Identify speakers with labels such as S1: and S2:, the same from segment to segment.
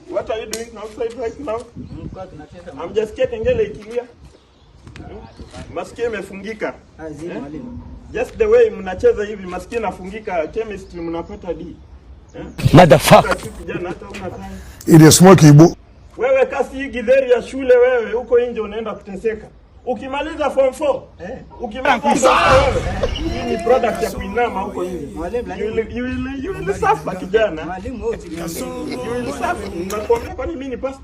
S1: What are you doing outside right now? I'm just getting ngele ikilia. Masikio imefungika. Just the way mnacheza hivi masikio inafungika, chemistry mnapata D.
S2: Motherfucker.
S3: Ile smoke ibu.
S1: Wewe kasi hii githeri ya shule wewe huko nje unaenda kuteseka. Ukimaliza form 4, ukimaliza wewe, hii ni product ya kuinama huko nje. You will suffer kijana.
S4: Mwalimu wewe
S1: you will suffer. Nakwambia kwani mimi ni pastor?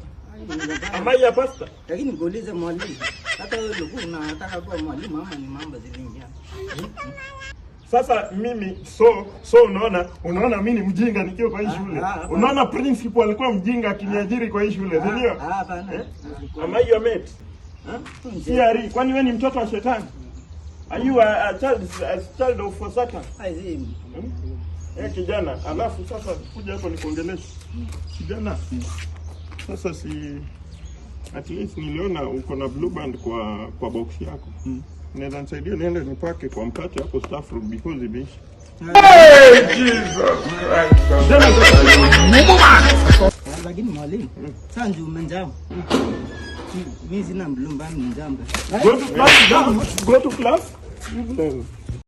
S1: Amai ya pastor.
S4: Lakini ngoulize mwalimu. Hata wewe ndio unataka kuwa mwalimu ama ni mambo ziliingia.
S1: Sasa mimi so unaona mimi ni mjinga nikiwa kwa hii shule. Unaona principal alikuwa mjinga akiniajiri kwa hii shule, ndio?
S4: Hapana.
S1: Am I your mate? Siari, kwani wewe ni mtoto wa shetani? Are you a child of Satan? Kijana, alafu sasa kuja hapo nikuongeleshe. Kijana. Sasa si at least niliona uko na blue band kwa box yako. Naweza nisaidia niende nipake kwa mkate hapo staff room because ibishi. Hey Jesus Christ.
S4: Lakini mwalimu, sasa ndio umenjao. Mimi sina blue band njamba.
S1: Go to class.